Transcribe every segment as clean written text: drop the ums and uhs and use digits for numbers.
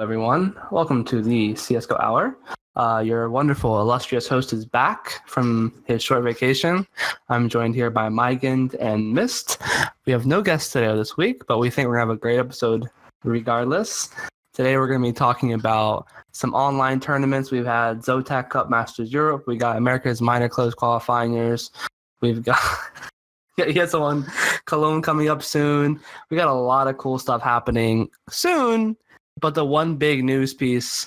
Everyone. Welcome to the CSGO Hour. Your wonderful, illustrious host is back from his short vacation. I'm joined here by Mygand and Mist. We have no guests today this week, but we think we're going to have a great episode regardless. Today we're going to be talking about some online tournaments. We've had Zotac Cup Masters Europe. We got America's Minor Close qualifying years. We've got... He has someone, Cologne coming up soon. We got a lot of cool stuff happening soon. But the one big news piece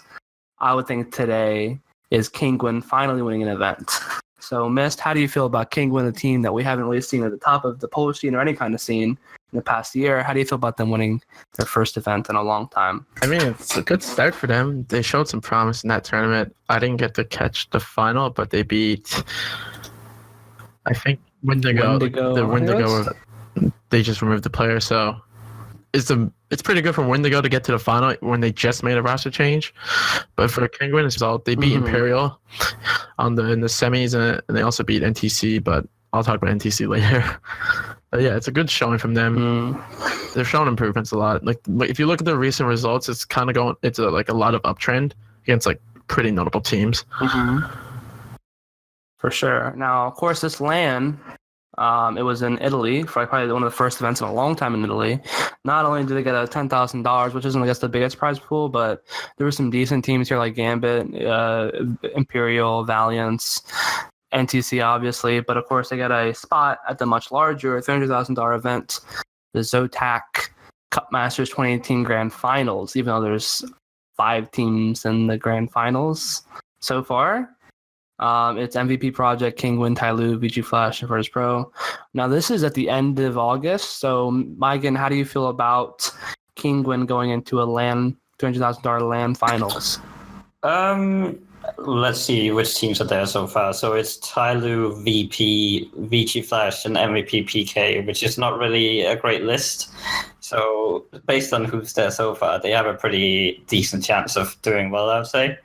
I would think today is Kingwin finally winning an event. So, Mist, how do you feel about Kingwin, a team that we haven't really seen at the top of the Polish scene or any kind of scene in the past year? How do you feel about them winning their first event in a long time? I mean, it's a good start for them. They showed some promise in that tournament. I didn't get to catch the final, but they beat, I think, Wendigo. The Wendigo, they just removed the player, so... It's pretty good for Wendigo to get to the final when they just made a roster change, but for Kingwin as well, they beat Imperial in the semis, and they also beat NTC. But I'll talk about NTC later. But yeah, it's a good showing from them. They're showing improvements a lot. Like if you look at the recent results, it's kind of going. It's a lot of uptrend against like pretty notable teams. For sure. Now, of course, this LAN. It was in Italy, for probably one of the first events in a long time in Italy. Not only did they get a $10,000, which isn't, I guess, the biggest prize pool, but there were some decent teams here like Gambit, Imperial, Valiance, NTC, obviously. But of course, they got a spot at the much larger $300,000 event, the Zotac Cup Masters 2018 Grand Finals, even though there's 5 teams in the Grand Finals so far. It's MVP Project, Kingwin, Tyloo, VG Flash, and Virtus Pro. Now, this is at the end of August. So, Megan, how do you feel about Kingwin going into a $300,000 LAN finals? Let's see which teams are there so far. So it's Tyloo, VP, VG Flash, and MVP PK, which is not really a great list. So based on who's there so far, they have a pretty decent chance of doing well, I would say.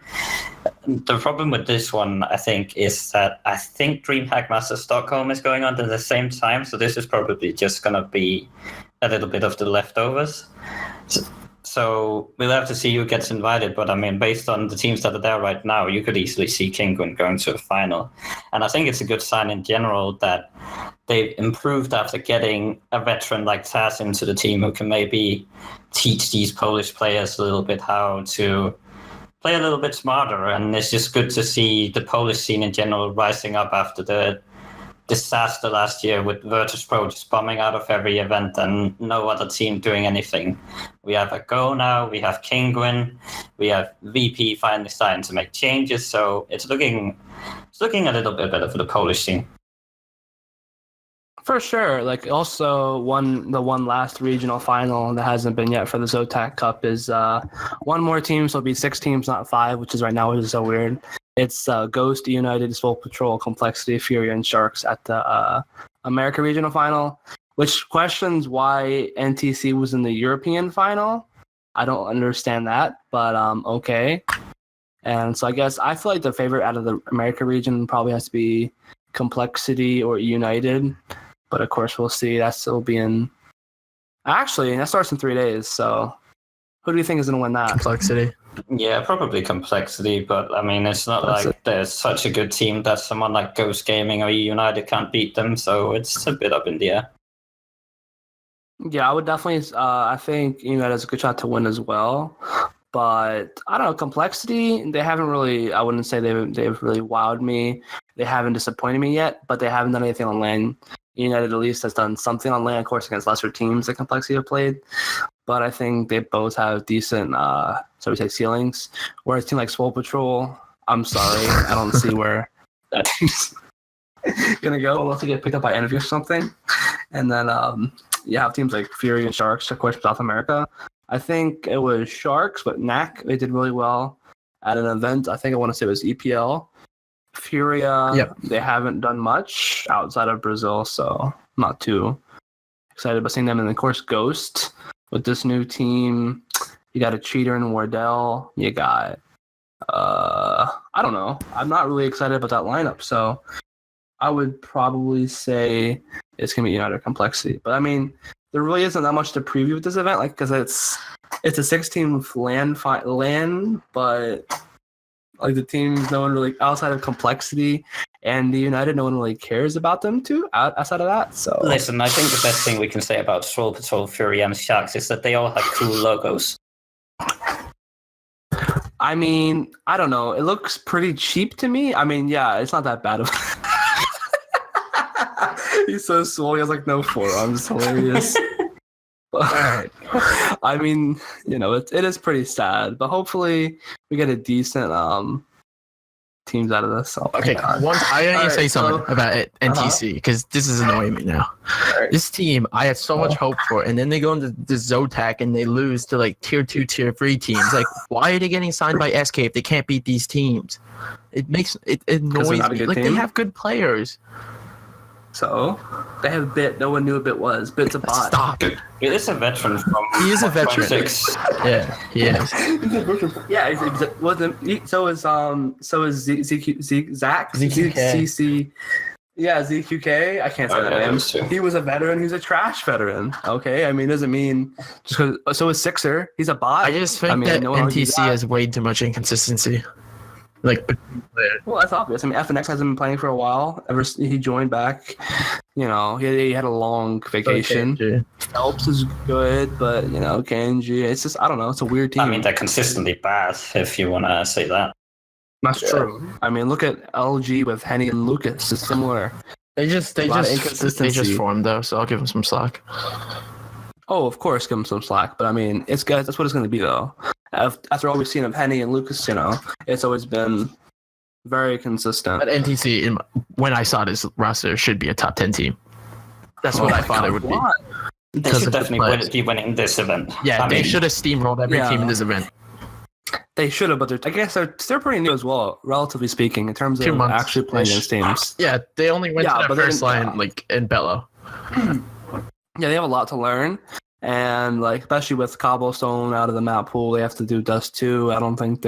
The problem with this one, I think, is that I think DreamHack Masters Stockholm is going on at the same time. So this is probably just going to be a little bit of the leftovers. So we'll have to see who gets invited. But I mean, based on the teams that are there right now, you could easily see Kingwin going to a final. And I think it's a good sign in general that they've improved after getting a veteran like Taz into the team who can maybe teach these Polish players a little bit how to play a little bit smarter. And it's just good to see the Polish scene in general rising up after the disaster last year with Virtus Pro just bombing out of every event and no other team doing anything. We have a Go now, we have Kingwin, we have VP finally starting to make changes, so it's looking a little bit better for the Polish scene. For sure. Like also the one last regional final that hasn't been yet for the Zotac Cup is one more team, so it'll be 6 teams, not 5, which is right now, which is so weird. It's Ghost, United, Soul Patrol, Complexity, Fury, and Sharks at the America Regional Final, which questions why NTC was in the European Final. I don't understand that, but okay. And so I guess I feel like the favorite out of the America region probably has to be Complexity or United, but of course we'll see. That still be in... Actually, that starts in 3 days, so who do you think is going to win that? Complexity. Yeah, probably Complexity, but I mean, it's not there's such a good team that someone like Ghost Gaming or United can't beat them, so it's a bit up in the air. Yeah, I would definitely, I think United has a good shot to win as well, but I don't know, Complexity, they haven't really, I wouldn't say they've really wowed me. They haven't disappointed me yet, but they haven't done anything on LAN. United at least has done something on LAN, of course, against lesser teams that Complexity have played. But I think they both have decent, so we say, ceilings. Whereas a team like Swole Patrol, I'm sorry, I don't see where that team's gonna go unless they get picked up by Envy or something. And then you have teams like Fury and Sharks, of course, from South America. I think it was Sharks, but NAC, they did really well at an event. I think I want to say it was EPL. Furia, They haven't done much outside of Brazil, so I'm not too excited about seeing them. And of course, Ghost. With this new team, you got a cheater in Wardell. You got, I don't know. I'm not really excited about that lineup. So I would probably say it's going to be United Complexity. But I mean, there really isn't that much to preview with this event, like because it's a 16 LAN, but like the teams, no one really outside of Complexity and the United, no one really cares about them too. Outside of that, so listen, I think the best thing we can say about Soul Patrol, Fury, and Sharks is that they all have cool logos. I mean, I don't know. It looks pretty cheap to me. I mean, yeah, it's not that bad of. He's so swole. He has like no forearms. Hilarious. Alright. I mean, you know, it is pretty sad, but hopefully we get a decent teams out of this. So, okay, I need to say something about it, NTC, because this is annoying me now. Right. This team, I had so much hope for, and then they go into the Zotac and they lose to like tier 2, tier 3 teams. Like, why are they getting signed by SK if they can't beat these teams? It annoys me. Like, they have good players. So they have Bit. No one knew what Bit was. Bit's a bot. Stop. It is a veteran from. He is a veteran. 6. Yeah, he is. Yeah, so is Zach ZQK. Yeah, ZQK. I can't say that name. He was a veteran. He's a trash veteran. Okay, I mean, doesn't mean just because. So is Sixer. He's a bot. I just think that NTC has way too much inconsistency. Like, well, that's obvious. I mean, FNX hasn't been playing for a while. Ever he joined back, you know, he had a long vacation. Phelps is good, but you know, Kenji, it's just I don't know. It's a weird team. I mean, they're consistently bad, if you want to say that. That's true. I mean, look at LG with Henny and Lucas. It's similar. They just formed though, so I'll give them some slack. Oh, of course, give them some slack. But I mean, it's good. That's what it's going to be, though. After all we've seen of Henny and Lucas, you know, it's always been very consistent. But NTC, when I saw this roster, should be a top 10 team. That's what I thought it would be. They should definitely be winning this event. Yeah, they should have steamrolled every team in this event. They should have, but I guess they're pretty new as well, relatively speaking, in terms of actually playing against teams. Yeah, they only went to the first line like in Bello. Yeah, they have a lot to learn. And like especially with Cobblestone out of the map pool, they have to do Dust 2. I don't think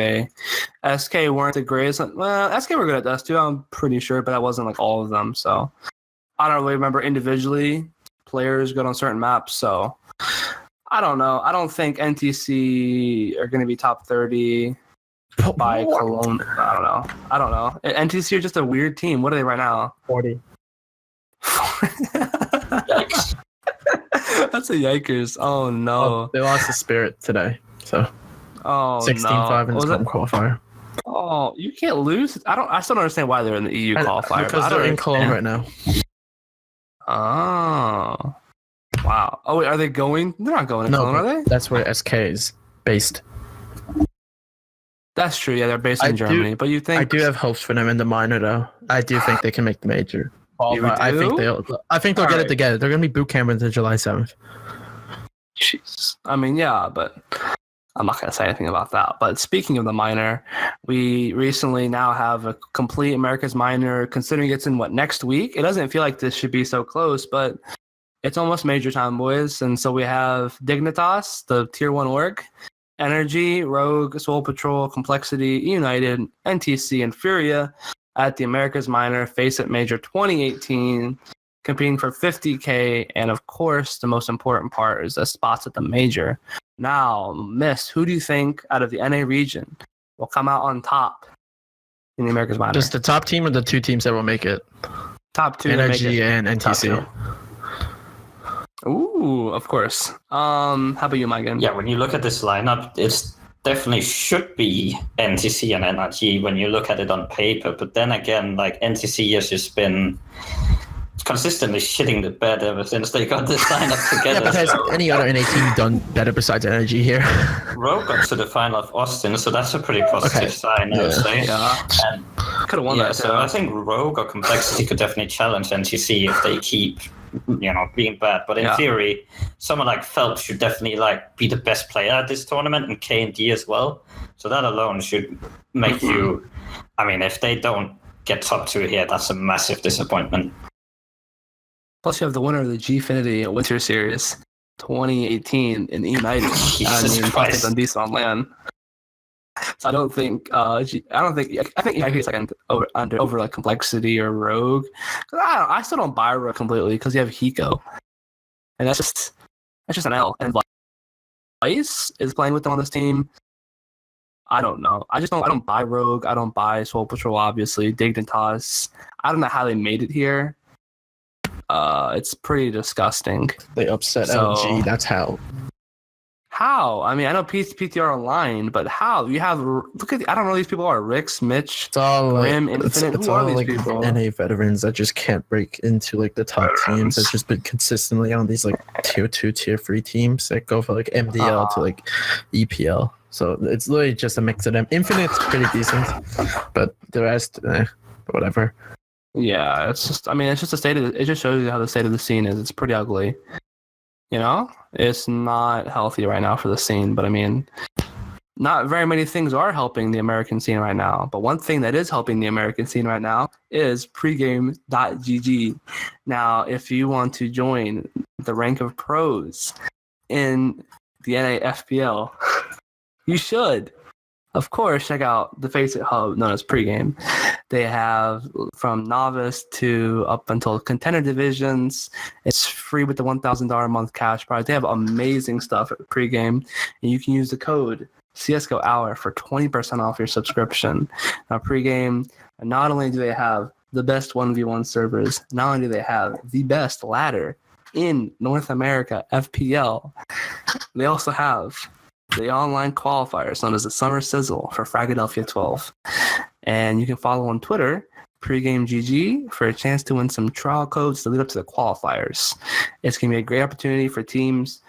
SK weren't the greatest. Well, SK were good at Dust 2, I'm pretty sure, but that wasn't like all of them. So I don't really remember individually players good on certain maps. So I don't know. I don't think NTC are going to be top 30 by Cologne. I don't know. NTC are just a weird team. What are they right now? 40. Yikes. That's a yikers. Oh no. They lost the Spirit today. So 16-5 in the qualifier. Oh, you can't lose. I still don't understand why they're in the EU qualifier. Because they're in Cologne right now. Oh. Wow. Oh wait, are they going? They're not going to Cologne, are they? That's where SK is based. That's true. Yeah, they're based in Germany. But you think I do have hopes for them in the minor though. I do think they can make the major. I think they'll get it together. They're going to be boot camp until July 7th. Jeez. I mean, yeah, but I'm not going to say anything about that. But speaking of the minor, we recently now have a complete America's minor, considering it's in next week. It doesn't feel like this should be so close, but it's almost major time, boys. And so we have Dignitas, the tier 1 org, Energy, Rogue, Soul Patrol, Complexity, United, NTC, and Furia at the America's Minor Faceit Major 2018, competing for $50K, and of course, the most important part is the spots at the major. Now, Miss, who do you think out of the NA region will come out on top in the America's Minor? Just the top team or the two teams that will make it? Top two. Energy and NTC. Ooh, of course. How about you, Megan? Yeah, when you look at this lineup, it's definitely should be NTC and NRG when you look at it on paper. But then again, like NTC has just been consistently shitting the bed ever since they got this lineup together. Yeah, but has any other NA team done better besides Energy here? Rogue got to the final of Austin, so that's a pretty positive sign, I would say. Yeah. Could have won that. So I think Rogue or Complexity could definitely challenge NTC if they keep, being bad. But in theory, someone like Phelps should definitely be the best player at this tournament, and K&D as well. So that alone should make you. I mean, if they don't get top 2 here, that's a massive disappointment. Plus, you have the winner of the Gfinity Winter Series 2018 in United. Jesus Christ. They've done decent on LAN. So I think United second over Complexity or Rogue. I still don't buy Rogue completely because you have Hiko, and that's just That's just an L. And Vice is playing with them on this team. I don't know. I don't buy Rogue. I don't buy Soul Patrol, obviously. Dignitas. I don't know how they made it here. It's pretty disgusting. They upset LG. That's how. How? I mean, I know PTR online, but how? You have look at I don't know who these people are. Rix, Mitch, it's all Grim, like, Infinite. It's who all are these like people? NA veterans that just can't break into like the top teams. That's just been consistently on these like tier 2, tier 3 teams that go for like MDL to like EPL. So it's literally just a mix of them. Infinite's pretty decent, but the rest, whatever. Yeah, it's just. I mean, it's just it just shows you how the state of the scene is. It's pretty ugly. You know, it's not healthy right now for the scene. But I mean, not very many things are helping the American scene right now. But one thing that is helping the American scene right now is pregame.gg. Now, if you want to join the rank of pros in the NAFPL, you should. Of course, check out the Faceit hub known as Pregame. They have from novice to up until contender divisions. It's free with the $1,000 a month cash prize. They have amazing stuff at Pregame, and you can use the code CSGOHOUR for 20% off your subscription. Now, Pregame, not only do they have the best 1v1 servers, not only do they have the best ladder in North America FPL, they also have the online qualifiers known as the Summer Sizzle for Philadelphia 12. And you can follow on Twitter, PregameGG, for a chance to win some trial codes to lead up to the qualifiers. It's going to be a great opportunity for teams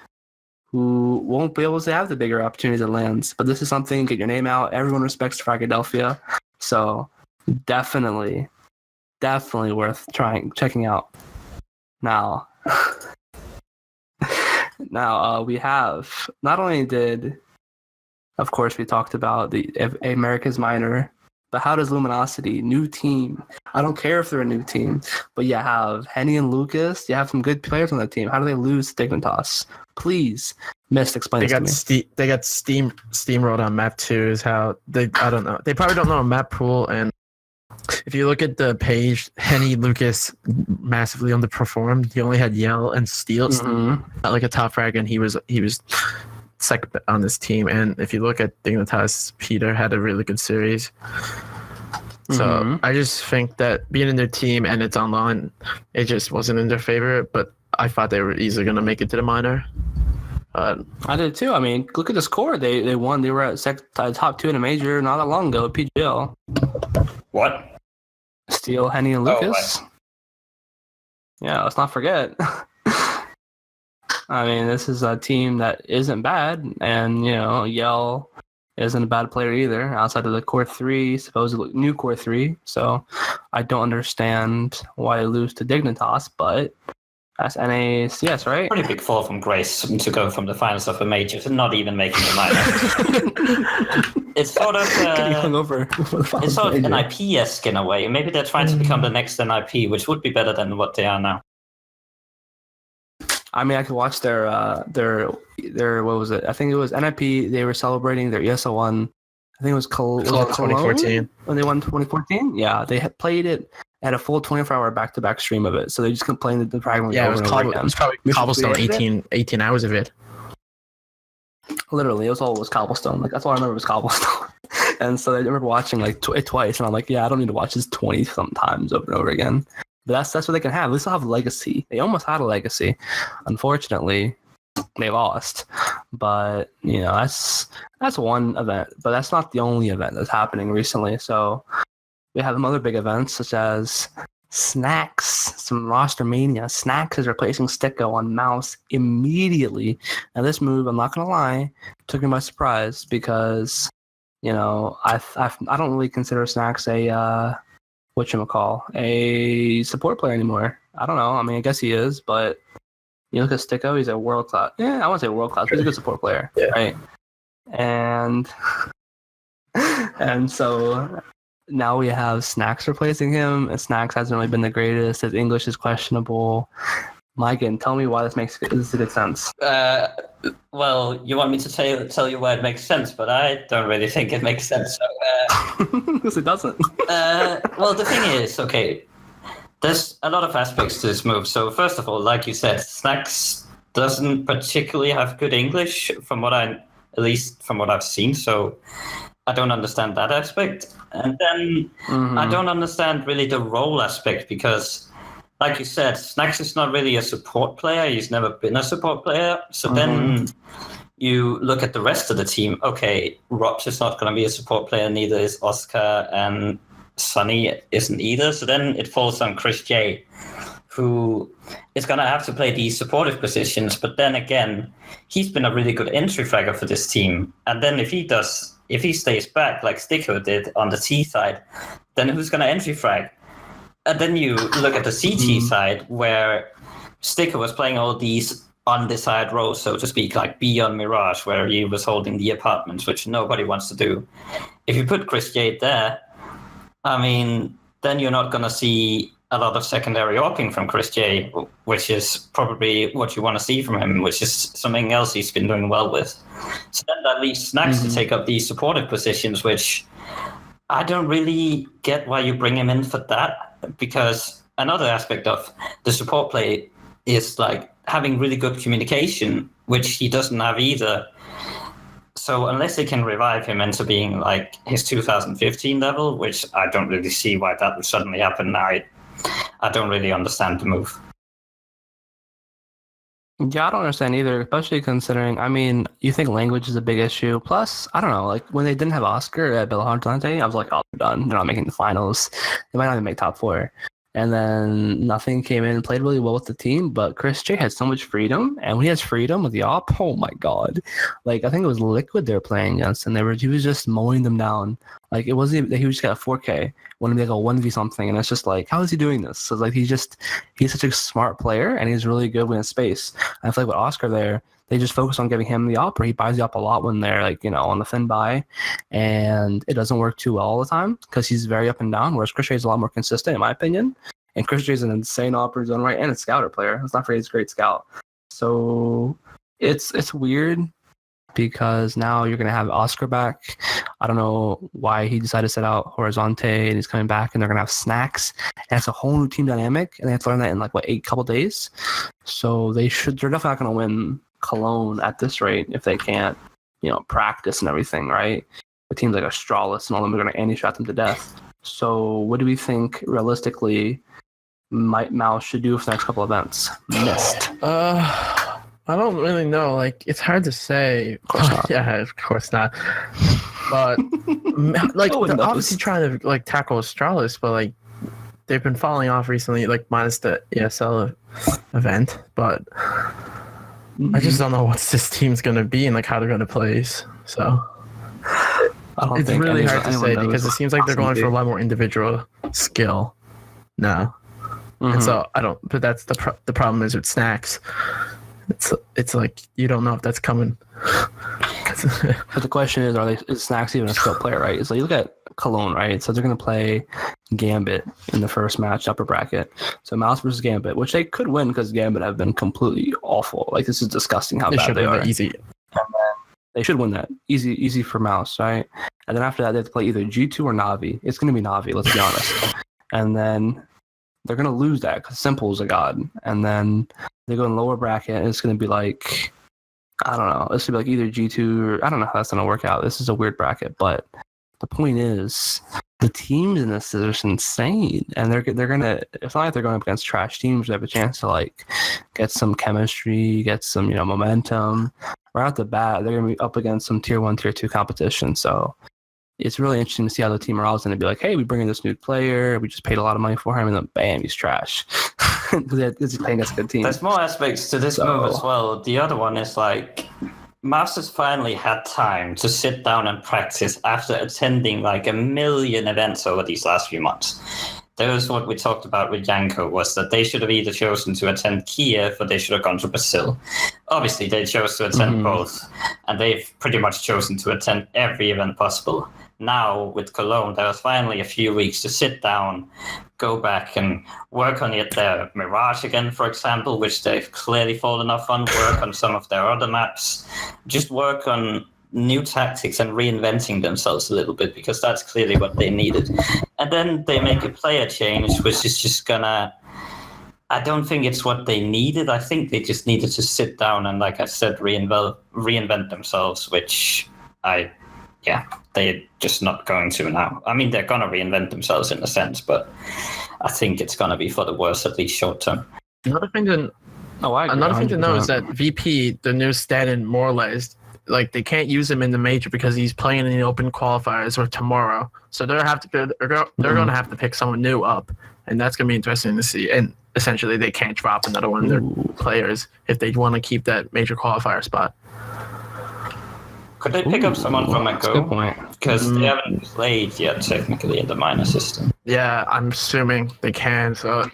who won't be able to have the bigger opportunities at lands. But this is something, get your name out. Everyone respects Philadelphia. So definitely worth checking out. Now, we have, not only did, of course, we talked about the America's Minor, but how does Luminosity, new team? I don't care if they're a new team, but you have Henny and Lucas. You have some good players on that team. How do they lose Dignitas? Please, Mist, explain this to me. They got steamrolled on map 2 is how I don't know. They probably don't know a map pool, and if you look at the page, Henny Lucas massively underperformed. He only had Yell and Steel, not like a top frag, and he was second on this team. And if you look at Dignitas, Peter had a really good series. So I just think that being in their team and it's online, it just wasn't in their favor. But I thought they were easily going to make it to the minor. I did too. I mean, look at the score. They won. They were at top 2 in a major not that long ago at PGL. What? Steel, Henny, and Lucas. Oh, right. Yeah, let's not forget. I mean, this is a team that isn't bad, and Yell isn't a bad player either. Outside of the core 3, supposedly new core 3, so I don't understand why they lose to Dignitas, but that's NACS, right? Pretty big fall from grace to go from the finals of a major to not even making the minor. It's sort of it's sort of NIP-esque in a way. Maybe they're trying to become the next NIP, which would be better than what they are now. I mean, I could watch their what was it? I think it was NIP. They were celebrating their ESL one. I think it was Cologne 2014 when they won 2014. Yeah, they had played it at a full 24-hour back-to-back stream of it. So they just complained that the fragment. Yeah, it was probably Cobblestone 18 hours of it. Literally, it was Cobblestone. Like that's all I remember was Cobblestone. And so I remember watching like twice, and I'm like, yeah, I don't need to watch this 20 sometimes over and over again. But that's what they can have. They still have legacy. They almost had a legacy. Unfortunately, they lost. But that's one event. But that's not the only event that's happening recently. So we have some other big events such as Snacks, some roster mania. Snacks is replacing Sticko on mouse immediately. Now this move, I'm not gonna lie, took me by surprise because I don't really consider Snacks a a support player anymore. I don't know. I mean, I guess he is, but you look at Sticko, he's a world class. Yeah, I won't say world class, but he's a good support player, right? And so now we have Snacks replacing him, and Snacks hasn't really been the greatest. His English is questionable. Megan, tell me why this makes good sense. Well, you want me to tell you why it makes sense, but I don't really think it makes sense. So, because it doesn't. Well, the thing is, okay, there's a lot of aspects to this move. So first of all, like you said, Snacks doesn't particularly have good English at least from what I've seen. So I don't understand that aspect. And then I don't understand really the role aspect because, like you said, Snacks is not really a support player. He's never been a support player. So then you look at the rest of the team. Okay, Robs is not going to be a support player. Neither is Oscar, and Sunny isn't either. So then it falls on Chris J, who is going to have to play these supportive positions. But then again, he's been a really good entry fragger for this team. And then if he stays back like Sticko did on the T side, then who's going to entry frag? And then you look at the CT side where Sticko was playing all these undecided roles, so to speak, like B on Mirage, where he was holding the apartments, which nobody wants to do. If you put Chris Jade there, I mean, then you're not going to see a lot of secondary AWPing from Chris J, which is probably what you want to see from him, which is something else he's been doing well with. So then that leaves Snacks to take up these supportive positions, which I don't really get why you bring him in for that, because another aspect of the support play is like having really good communication, which he doesn't have either. So unless they can revive him into being like his 2015 level, which I don't really see why that would suddenly happen, I don't really understand the move. Yeah, I don't understand either, especially considering, I mean, you think language is a big issue. Plus, I don't know, like when they didn't have Oscar at Belo I was like, oh, they're done. They're not making the finals. They might not even make top 4. And then nothing came in and played really well with the team. But Chris J had so much freedom. And when he has freedom with the op, oh my God. Like, I think it was Liquid they were playing against. And he was just mowing them down. Like, it wasn't even, he just got a 4K. Wanted to be like a 1v something. And it's just like, how is he doing this? So, like, he's such a smart player. And he's really good with space. And I feel like with Oscar there, they just focus on giving him the op, or he buys the op a lot when they're like, on the thin buy, and it doesn't work too well all the time because he's very up and down, whereas Chris J is a lot more consistent in my opinion. And Chris J is an insane op in his own right and a scouter player. Let's not forget he's a great scout. So it's weird because now you're going to have Oscar back. I don't know why he decided to set out Horizonte and he's coming back, and they're going to have Snacks. And it's a whole new team dynamic, and they have to learn that in like, 8 couple days. So they're definitely not going to win Cologne at this rate if they can't, practice and everything, right? The teams like Astralis and all them are going to anti-shot them to death. So what do we think realistically Mouse should do for the next couple events? Missed. I don't really know. Like, it's hard to say. Of course not. Yeah, of course not. But like, they're obviously trying to like tackle Astralis, but like they've been falling off recently, like minus the ESL event. But I just don't know what this team's going to be and like how they're going to play. So it's really hard to say because it seems like they're going for a lot more individual sk1ll now. And so but that's the problem is with Snacks. It's like you don't know if that's coming. But the question is Snacks even a skill player, right? So you look at Cologne, right? So they're going to play Gambit in the first match, upper bracket. So Mouse versus Gambit, which they could win because Gambit have been completely awful. Like, this is disgusting how bad they are. Easy. And then they should win that. Easy for Mouse, right? And then after that, they have to play either G2 or Na'Vi. It's going to be Na'Vi, let's be honest. And then they're going to lose that because Simple is a god. And then they go in lower bracket, and it's going to be like, I don't know. This should be like either G2 or I don't know how that's going to work out. This is a weird bracket, but the point is the teams in this are just insane, and they're gonna. It's not like they're going up against trash teams. They have a chance to like get some chemistry, get some momentum. Right off the bat, they're gonna be up against some tier 1, tier 2 competition. So it's really interesting to see how the team morale is going to be like, hey, we bring in this new player, we just paid a lot of money for him, and then bam, he's trash. Because he's playing against a good team. There's more aspects to this move as well. The other one is like, Mouse has finally had time to sit down and practice after attending like a million events over these last few months. That was what we talked about with Yanko, was that they should have either chosen to attend Kiev or they should have gone to Brazil. Obviously, they chose to attend both, and they've pretty much chosen to attend every event possible. Now, with Cologne, there was finally a few weeks to sit down, go back and work on their Mirage again, for example, which they've clearly fallen off on, work on some of their other maps, just work on new tactics and reinventing themselves a little bit, because that's clearly what they needed. And then they make a player change, which is just gonna, I don't think it's what they needed. I think they just needed to sit down and, like I said, reinvent themselves, which they're just not going to now. I mean, they're going to reinvent themselves in a sense, but I think it's going to be for the worse, at least short term. Another thing to know is that VP, the new stand-in, more or less, like they can't use him in the major because he's playing in the open qualifiers or tomorrow. So they're going to have to pick someone new up, and that's going to be interesting to see. And essentially, they can't drop another one of their players if they want to keep that major qualifier spot. Could they pick up someone from a Go? Good point. Because they haven't played yet, technically, in the minor system. Yeah, I'm assuming they can. So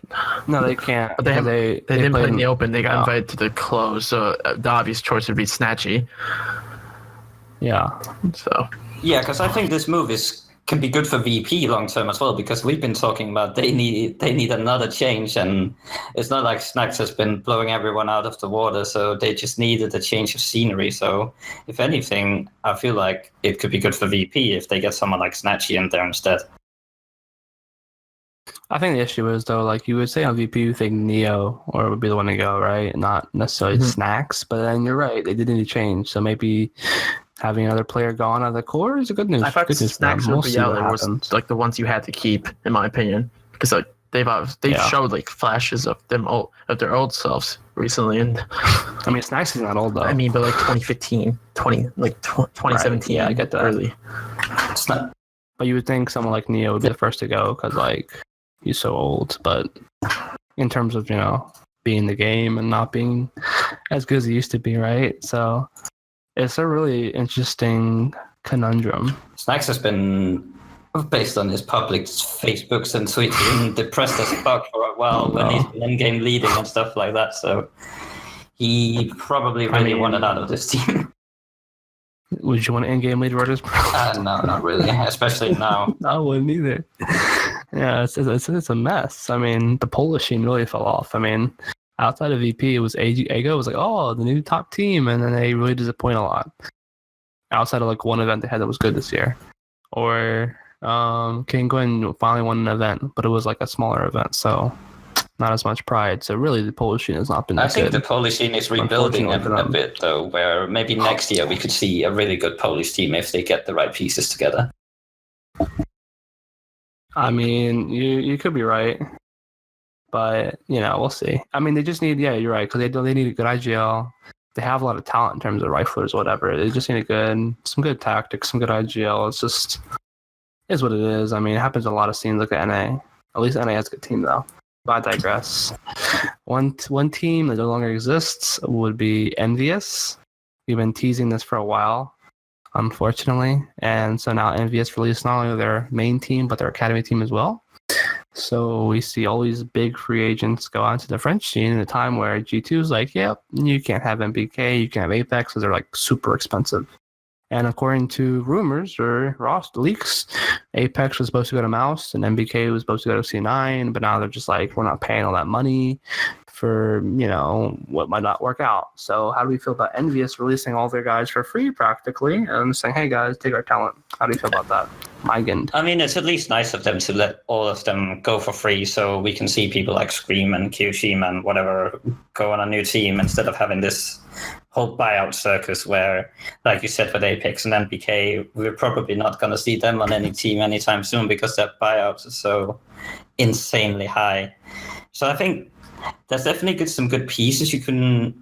no, they can't. But they didn't play in the open. They got invited to the close. So the obvious choice would be Snatchy. Yeah. So. Yeah, because I think this move can be good for VP long term as well, because we've been talking about they need another change, and it's not like Snacks has been blowing everyone out of the water, so they just needed a change of scenery. So if anything, I feel like it could be good for VP if they get someone like Snatchy in there instead. I think the issue is, though, like you would say on VP, you think Neo or would be the one to go, right? Not necessarily Snacks, but then you're right, they did need to change. So maybe having another player gone out of the core is a good news. I thought Snacks would be out. It was like the ones you had to keep, in my opinion, because like they've showed like flashes of their old selves recently, and I mean Snacks is not old though. I mean, but like 2015, 2017, right. Yeah, I get that. Early. It's not. But you would think someone like Neo would be the first to go because like he's so old. But in terms of being in the game and not being as good as he used to be, right? So. It's a really interesting conundrum. Snacks has been, based on his public Facebooks and tweets, been depressed as fuck for a while when he's been in-game leading and stuff like that. So he probably really wanted out of this team. Would you want an in-game lead Reuters? No, not really, especially now. I wouldn't either. Yeah, it's a mess. I mean, the Polish team really fell off. I mean, outside of VP, it was Ego was like, oh, the new top team, and then they really disappoint a lot. Outside of like one event they had that was good this year, or King Gwyn finally won an event, but it was like a smaller event, so not as much pride. So really, the Polish scene has not been. I think the Polish scene is rebuilding a bit, though. Where maybe next year we could see a really good Polish team if they get the right pieces together. I mean, you could be right. But, we'll see. I mean, they just need, you're right, because they need a good IGL. They have a lot of talent in terms of riflers, whatever. They just need some good tactics, some good IGL. It's just, is what it is. I mean, it happens in a lot of scenes like at NA. At least NA has a good team, though. But I digress. One team that no longer exists would be Envious. We've been teasing this for a while, unfortunately. And so now Envious released not only their main team, but their academy team as well. So we see all these big free agents go onto the French scene in a time where G2 is like, yep, you can't have MBK, you can't have Apex because they're like super expensive. And according to rumors or leaks, Apex was supposed to go to Mouse and MBK was supposed to go to C9, but now they're just like, we're not paying all that money for, what might not work out. So how do we feel about Envious releasing all their guys for free practically and saying, hey guys, take our talent? How do you feel about that? I mean, it's at least nice of them to let all of them go for free so we can see people like Scream and Kyoshima and whatever go on a new team instead of having this whole buyout circus where, like you said, with Apex and MBK, we're probably not going to see them on any team anytime soon because their buyouts are so insanely high. So I think there's definitely some good pieces you can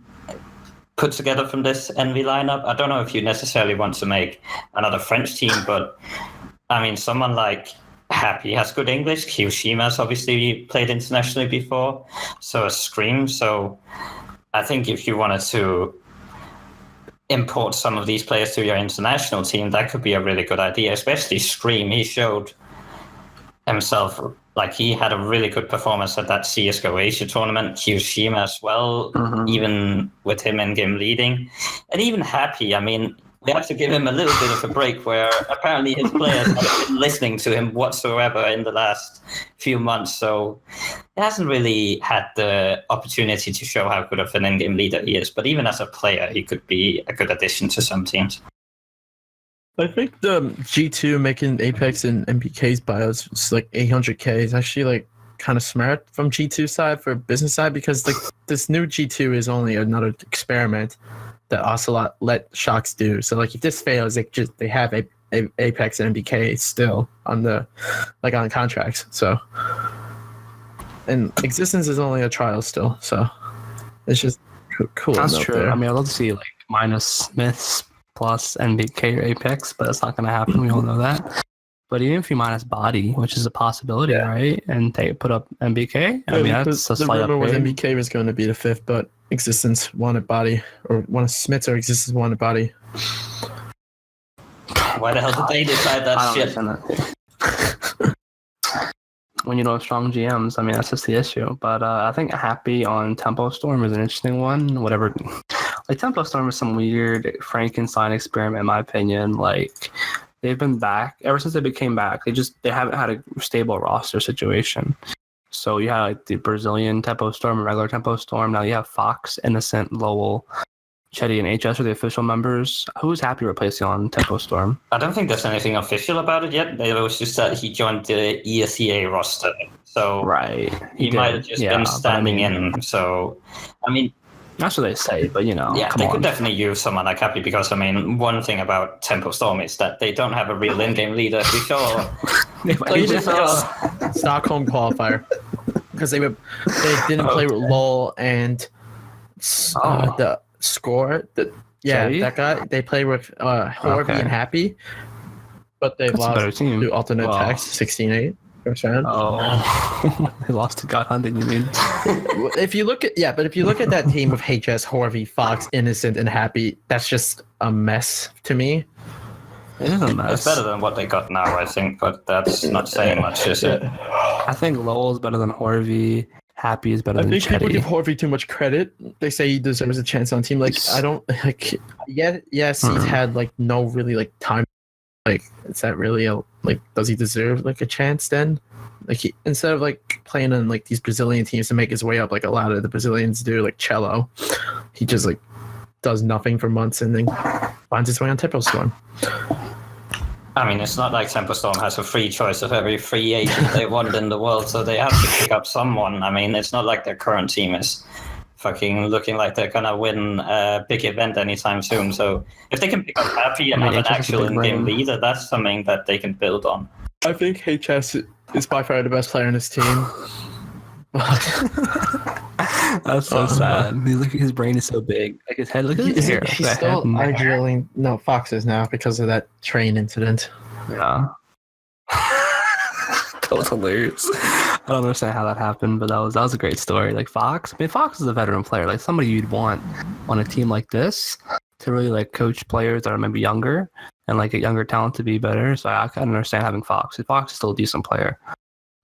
put together from this Envy lineup. I don't know if you necessarily want to make another French team, but I mean, someone like Happy has good English. Kyoshima has obviously played internationally before, so has Scream. So I think if you wanted to import some of these players to your international team, that could be a really good idea, especially Scream. He showed himself, like he had a really good performance at that CSGOHOUR tournament, Kyoshima as well, even with him in-game leading. And even Happy, I mean, we have to give him a little bit of a break where apparently his players haven't been listening to him whatsoever in the last few months. So he hasn't really had the opportunity to show how good of an in-game leader he is. But even as a player, he could be a good addition to some teams. I think the G2 making Apex and MBK's buyouts like 800k is actually like kind of smart from G2 side for business side, because like this new G2 is only another experiment that Ocelot let Shocks do. So like if this fails, they have Apex and MBK still on the on contracts. So and Existence is only a trial still. So it's just cool. That's true. There. I mean, I'd love to see like minus Smiths plus MBK or Apex, but that's not going to happen. We all know that. But even if you minus Body, which is a possibility, right? And they put up MBK, I mean, that's a slight rumor was upgrade. MBK was going to be the 5th, but Existence wanted Body, or one of Smiths or Existence wanted Body. Why the hell did they decide that shit? That. When you don't have strong GMs, I mean, that's just the issue. But I think Happy on Tempo Storm is an interesting one. Whatever. Like, Tempo Storm is some weird Frankenstein experiment, in my opinion. Like, they've been back ever since they became back. They haven't had a stable roster situation. So you had like the Brazilian Tempo Storm and regular Tempo Storm. Now you have Fox, Innocent, Lowell, Chetty, and HS are the official members. Who's Happy replacing on Tempo Storm? I don't think there's anything official about it yet. It was just that he joined the ESEA roster. So right, he might have just been standing in. So, I mean, that's what they say, but they could definitely use someone like Happy, because I mean, one thing about Tempo Storm is that they don't have a real in-game leader. We saw Stockholm qualifier, because they didn't play with LOL and the score. That guy. They play with Horby and Happy, but they've lost to alternate text 16-8. Oh, they lost to God Hunting, you mean? If you look at that team with HS, Horvey, Fox, Innocent, and Happy, that's just a mess to me. It is a mess. It's better than what they got now, I think, but that's not saying much, is it? I think Lowell is better than Horvey. Happy is better than Chetty. I think people give Horvey too much credit. They say he deserves a chance on team. Like, I don't like. Yes, he's had like no really like time. Like, is that really does he deserve like a chance then? Like, instead of like playing on like these Brazilian teams to make his way up, like a lot of the Brazilians do, like Cello, he just like does nothing for months and then finds his way on Tempo Storm. I mean, it's not like Tempo Storm has a free choice of every free agent they want in the world, so they have to pick up someone. I mean, it's not like their current team is fucking looking like they're gonna win a big event anytime soon. So if they can pick up Happy and have an actual in-game leader, that's something that they can build on. I think HS is by far the best player in this team. That's so sad. Look, his brain is so big. Like his head. Look at his hair. He's still ideally Fox is now because of that train incident. Yeah. That was hilarious. I don't understand how that happened, but that was a great story. Like Fox, I mean, Fox is a veteran player, like somebody you'd want on a team like this to really like coach players that are maybe younger and like a younger talent to be better. So I kind of understand having Fox. Fox is still a decent player,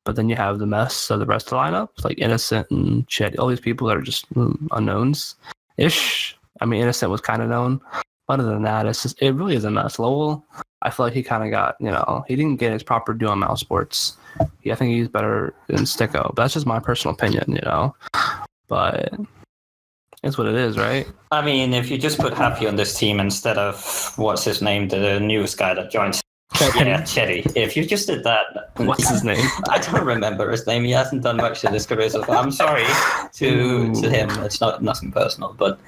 but then you have the mess of the rest of the lineup, like Innocent and Chet, all these people that are just unknowns ish. I mean, Innocent was kind of known. Other than that, it really is a mess. Lowell, I feel like he kind of got, he didn't get his proper due on Mouse Sports. I think he's better than Sticko. But that's just my personal opinion, But it's what it is, right? I mean, if you just put Happy on this team instead of, what's his name, the newest guy that joins. Yeah, Chetty. If you just did that. What's his name? I don't remember his name. He hasn't done much in his career so far. I'm sorry to him. It's nothing personal. But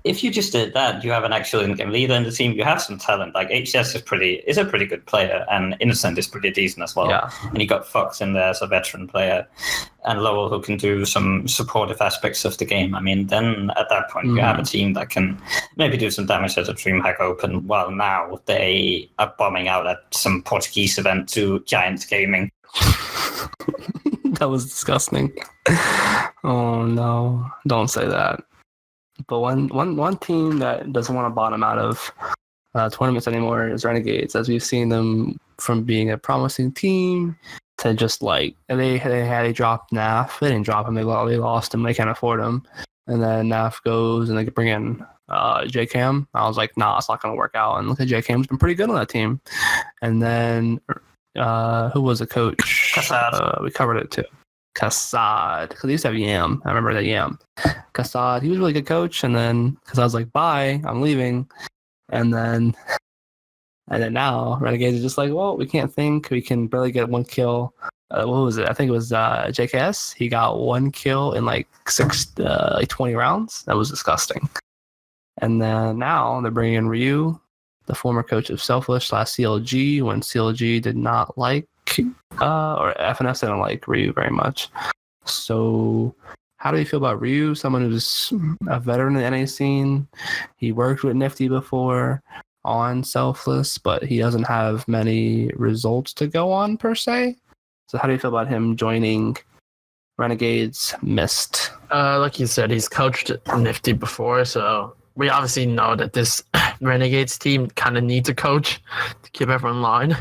if you just did that, you have an actual in-game leader in the team. You have some talent. Like HS is a pretty good player, and Innocent is pretty decent as well. Yeah. And you got Fox in there as a veteran player, and Lowell who can do some supportive aspects of the game. I mean, then at that point you have a team that can maybe do some damage at a DreamHack Open. While now they are bombing out at some Portuguese event to Giants Gaming. That was disgusting. Oh no! Don't say that. But one team that doesn't want to bottom out of tournaments anymore is Renegades, as we've seen them from being a promising team to just like they dropped NAF. They didn't drop him. They lost him. They can't afford him. And then NAF goes and they bring in JCam. I was like, nah, it's not going to work out. And look at JCam's been pretty good on that team. And then who was the coach? We covered it too. Faceit, because he used to have Yam. I remember that Yam. Faceit, he was a really good coach, and then because I was like, bye, I'm leaving, and then now Renegades are just like, well, we can't think, we can barely get one kill. what was it? I think it was JKS. He got 1 kill in like 20 rounds. That was disgusting. And then now they're bringing in Ryu, the former coach of Selfish / CLG, when CLG did not like, or FNS didn't like Ryu very much. So how do you feel about Ryu? Someone who's a veteran in the NA scene. He worked with Nifty before on Selfless, but he doesn't have many results to go on per se. So how do you feel about him joining Renegades Mist? Like you said, he's coached Nifty before, so we obviously know that this Renegades team kind of needs a coach to keep everyone in line,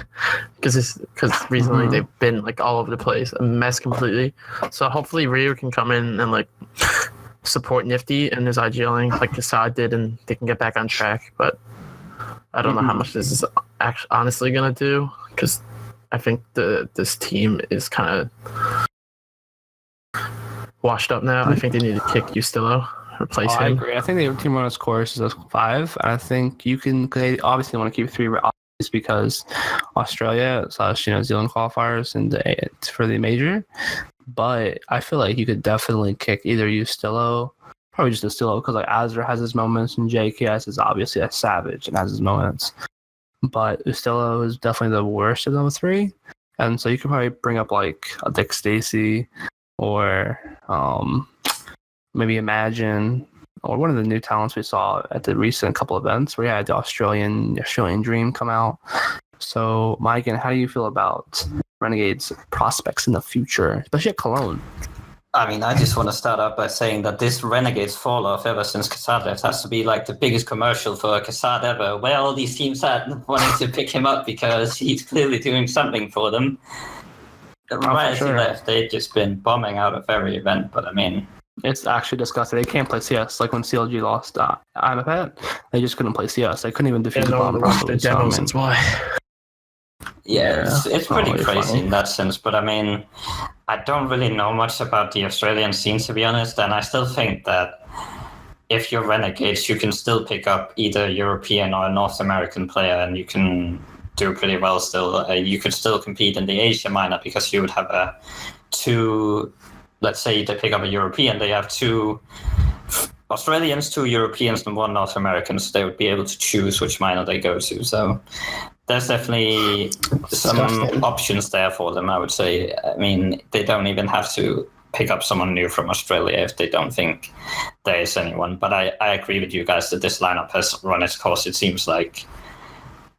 because recently they've been like all over the place, a mess completely. So hopefully Ryu can come in and like support Nifty and his IGLing like Faceit did, and they can get back on track. But I don't know how much this is actually honestly gonna do, because I think this team is kind of washed up now. I think they need to kick Ustillo, replace him. I agree. I think the team runners course is 5, and I think you can. They obviously want to keep 3 because Australia / New Zealand qualifiers and for the major. But I feel like you could definitely kick either Ustillo, probably just Ustillo, because like Azra has his moments and JKS is obviously a savage and has his moments. But Ustillo is definitely the worst of those 3. And so you could probably bring up like a Dick Stacy or maybe Imagine, or one of the new talents we saw at the recent couple events where you had the Australian Dream come out. So, Mike, how do you feel about Renegades prospects in the future, especially at Cologne? I mean, I just want to start out by saying that this Renegades fall off ever since Faceit left has to be like the biggest commercial for Faceit ever, where all these teams are wanting to pick him up because he's clearly doing something for them. Right as he left, they've just been bombing out of every event, but I mean... It's actually disgusting. They can't play CS. Like when CLG lost IMFAT, they just couldn't play CS. They couldn't even defeat the bomb properly. That's why. Yeah, it's pretty crazy in that sense. But I mean, I don't really know much about the Australian scene, to be honest. And I still think that if you're Renegades, you can still pick up either European or a North American player, and you can do pretty well still. You could still compete in the Asia minor because you would have 2... Let's say they pick up a European, they have 2 Australians, 2 Europeans, and 1 North American, so they would be able to choose which minor they go to. So there's definitely some options there for them, I would say. I mean, they don't even have to pick up someone new from Australia if they don't think there is anyone. But I agree with you guys that this lineup has run its course. It seems like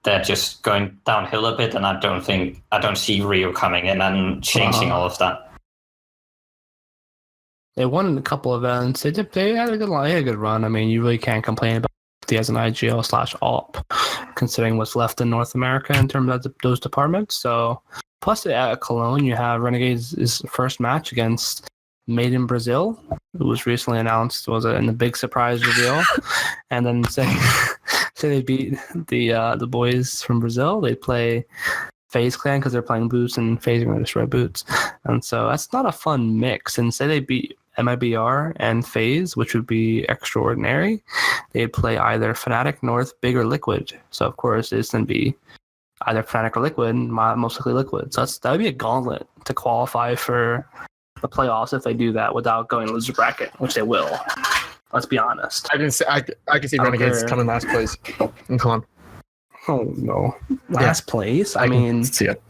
they're just going downhill a bit, and I don't see Rio coming in and changing all of that. They won a couple events. They had a good run. I mean, you really can't complain about it as an IGL / ALP, considering what's left in North America in terms of those departments. So, plus at Cologne, you have Renegades' first match against Made in Brazil. It was recently announced, in the big surprise reveal. And then say they beat the boys from Brazil. They play FaZe Clan because they're playing Boots, and FaZe are going to destroy Boots. And so that's not a fun mix. And say they beat MIBR and FaZe, which would be extraordinary. They'd play either Fnatic, North, Big, or Liquid. So, of course, it's going to be either Fnatic or Liquid, most likely Liquid. So that would be a gauntlet to qualify for the playoffs if they do that without going loser bracket, which they will. Let's be honest. I can see Renegades coming last place in Cologne. Oh, no. Last place? I mean, see it.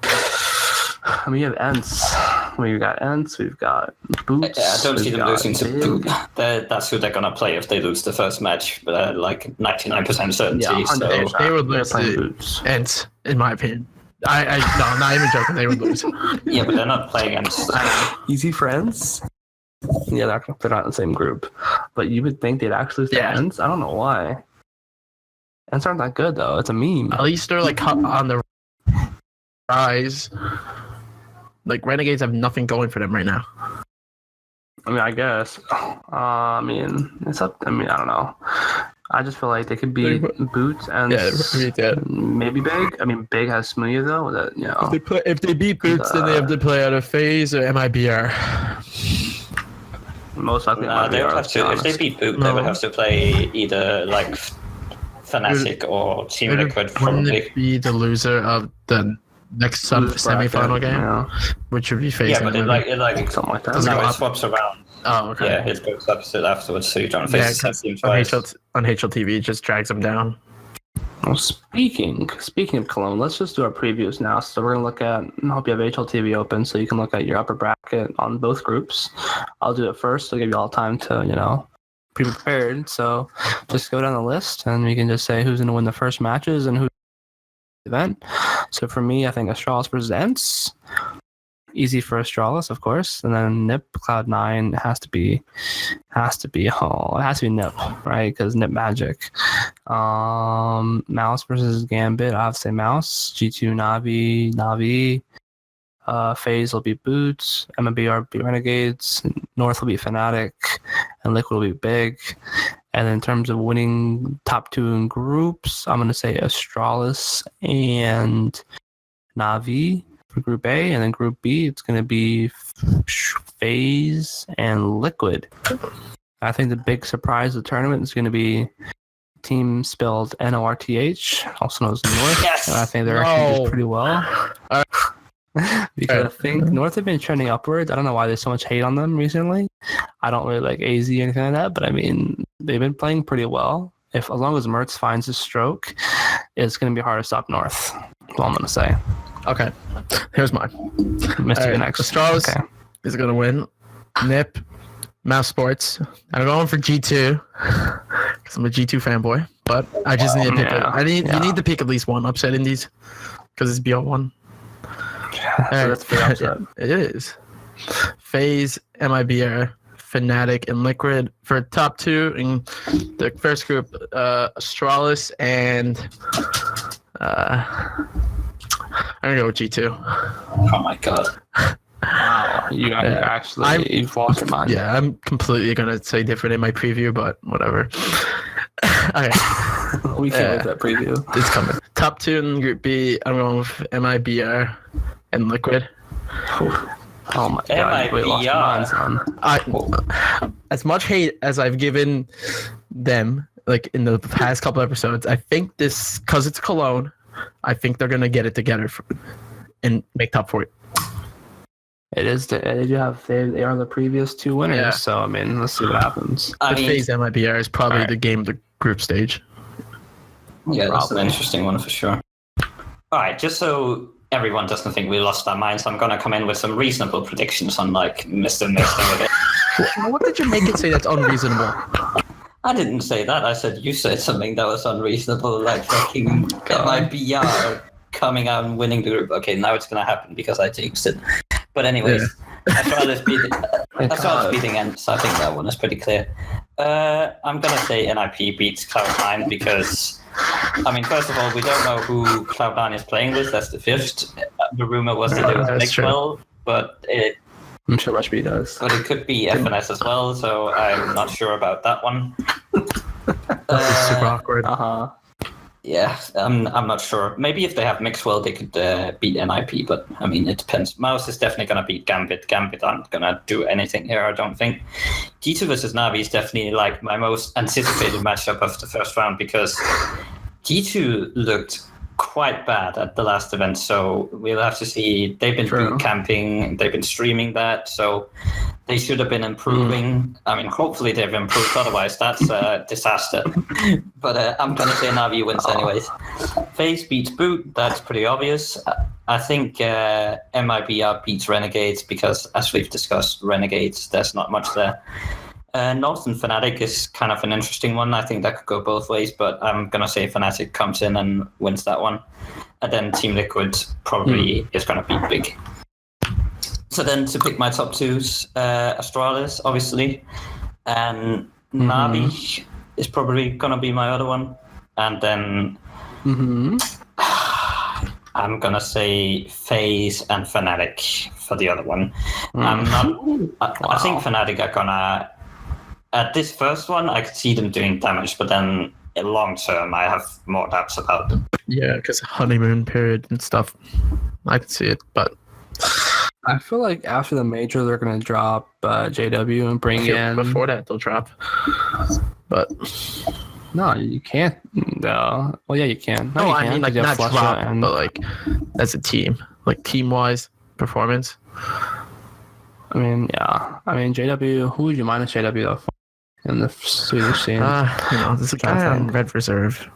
I mean, you have Ents. We've got Ents. We've got Boots. I don't see them losing to Boot. That's who they're going to play if they lose the first match, like 99% certainty. Yeah, so they would lose to Ents, in my opinion. No, I'm not even joking. They would lose. Yeah, but they're not playing against Easy Friends. Yeah, they're not in the same group. But you would think they'd actually lose to Ents? I don't know why. Ents aren't that good, though. It's a meme. At least they're like on the rise. Like, Renegades have nothing going for them right now. I mean, I guess. It's up. I don't know. I just feel like they could be Boots and maybe Big. I mean, Big has Smoothie, though. That, you know, if they beat Boots, then they have to play out of FaZe or MIBR. Most likely, they would have to. If they beat Boot, they would have to play either like Fnatic or Team Liquid. Probably it be the loser of the next semifinal game, which would be facing. Yeah, but it something like that. it swaps around. Oh, okay. Yeah, it goes opposite afterwards, so you don't face the same team twice. On HLTV, it just drags them down. Well, speaking of Cologne, let's just do our previews now. So we're gonna look at. I hope you have HLTV open so you can look at your upper bracket on both groups. I'll do it first. I'll give you all time to be prepared. So just go down the list and we can just say who's gonna win the first matches and who the event. So for me, I think Astralis versus Ents. Easy for Astralis, of course, and then Nip Cloud9 has to be Nip, right? Because Nip Magic. Mouse versus Gambit, I have to say Mouse. G2 Navi. FaZe will be Boots. MBR will be Renegades. North will be Fnatic, and Liquid will be Big. And in terms of winning top 2 in groups, I'm gonna say Astralis and Navi for Group A, and then Group B, it's going to be FaZe and Liquid. I think the big surprise of the tournament is going to be team spelled North, also known as North. Yes! And I think they're actually doing pretty well. Because I think North have been trending upwards. I don't know why there's so much hate on them recently. I don't really like AZ or anything like that, but I mean, they've been playing pretty well. As long as Mertz finds his stroke, it's going to be hard to stop North. That's all I'm going to say. Okay, here's mine. Mr. Next. Astralis is going to win. Nip, Mouse Sports. I'm going for G2 because I'm a G2 fanboy. But I just need to pick. You need to pick at least one upset in these because it's BL1. So that's pretty upset. It is. FaZe, MIBR, Fnatic, and Liquid for top 2 in the first group. Astralis and I'm gonna go with G2. Oh my god! Wow, you've lost your mind. Yeah, I'm completely gonna say different in my preview, but whatever. Okay, we can't with that preview. It's coming. Top 2 in Group B. I'm going with MIBR and Liquid. Oh my god, we lost your mind, son. As much hate as I've given them, like in the past couple episodes, I think this because it's Cologne. I think they're gonna get it together and make top 4. It is. They are the previous 2 winners. Yeah. So I mean, let's see what happens. The FaZe MIBR is probably the game of the group stage. Yeah, that's an interesting one for sure. All right, just so everyone doesn't think we lost our minds, I'm gonna come in with some reasonable predictions on like Mr. with it. What did you make it say that's unreasonable? I didn't say that. I said you said something that was unreasonable, like fucking MIBR coming out and winning the group. Okay, now it's gonna happen because I jinxed it. But anyways, Astralis beating Ents. I think that one is pretty clear. I'm gonna say NIP beats Cloud9 because, I mean, first of all, we don't know who Cloud9 is playing with. That's the 5th. The rumor was that it was Mixwell, but I'm sure Rush B does. But it could be FNS as well, so I'm not sure about that one. That's super awkward. Yeah, I'm not sure. Maybe if they have Mixwell, they could beat NIP, but I mean, it depends. Mouse is definitely going to beat Gambit. Gambit aren't going to do anything here, I don't think. G2 versus Navi is definitely like my most anticipated matchup of the first round because G2 looked quite bad at the last event, so we'll have to see. They've been boot camping, they've been streaming that, so they should have been improving. I mean, hopefully they've improved, otherwise that's a disaster. But I'm going to say Navi wins anyways. FaZe beats Boot, that's pretty obvious. I think MIBR beats Renegades because, as we've discussed, Renegades, there's not much there. North and Fnatic is kind of an interesting one. I think that could go both ways, but I'm going to say Fnatic comes in and wins that one. And then Team Liquid probably is going to beat Big. So then to pick my top 2s, Astralis, obviously, and Navi is probably going to be my other one. And then I'm going to say FaZe and Fnatic for the other one. I think Fnatic are going to... At this first one, I could see them doing damage, but then in long term, I have more doubts about them. Yeah, because honeymoon period and stuff. I can see it, but... I feel like after the major, they're going to drop JW and bring in... Before that, they'll drop. But... No, you can't. No. Well, yeah, you can. No, No, you I can, mean, like, 'cause you have not Flusha drop, and- but, like, as a team. Like, team-wise, performance. I mean, yeah. I mean, JW. Who would you minus JW though in the Swedish scene? There's a guy on Red Reserve.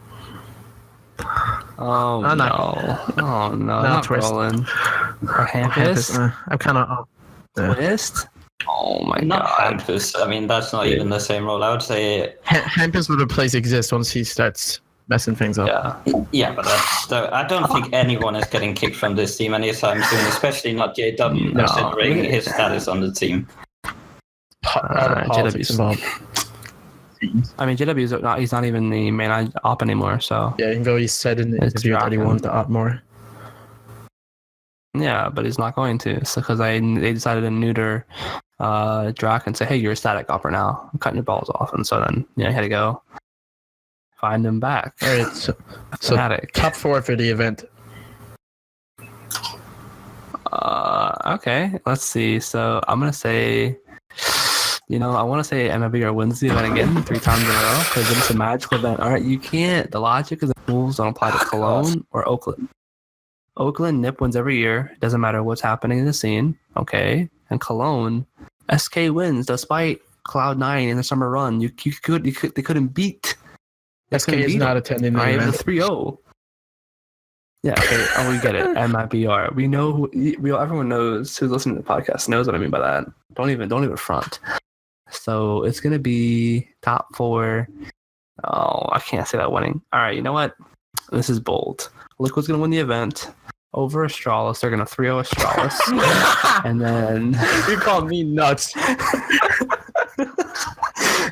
Oh I'm no! not- Oh no! No, Not Twist. Roland or Hampus. I'm kind of... Twist. Oh my Not god! Hampus. I mean, that's not even the same role. I would say. Hampus would replace exist once he starts messing things up. Yeah. But I don't think anyone is getting kicked from this team anytime soon, especially not JW, No. considering his status on the team. Politics involved. I mean, JW is not. He's not even the main op anymore. So Yeah, even though he said in the It's interview that he Draken. wanted to opt more. yeah, but he's not going to. So because they decided to neuter Drac and say, hey, you're a static opper now. I'm cutting your balls off, and so then he had to go find him back. All right, so Fnatic. top 4 for the event. Okay, let's see. So I'm gonna say, I want to say MLB wins the event again 3 times in a row because it's a magical event. All right, you can't. The logic is the rules don't apply to Cologne or Oakland. Oakland, NIP wins every year. It doesn't matter what's happening in the scene. Okay, and Cologne, SK wins despite Cloud9 in the summer run. They couldn't beat. SK is not attending the Right, it event. was 3-0. Yeah, okay. Oh, we get it. MIBR. We know everyone knows who's listening to the podcast knows what I mean by that. Don't even front. So it's gonna be top 4. Oh, I can't say that winning. All right, you know what? This is bold. Liquid's gonna win the event over Astralis. They're gonna 3-0 Astralis, and then You called me nuts.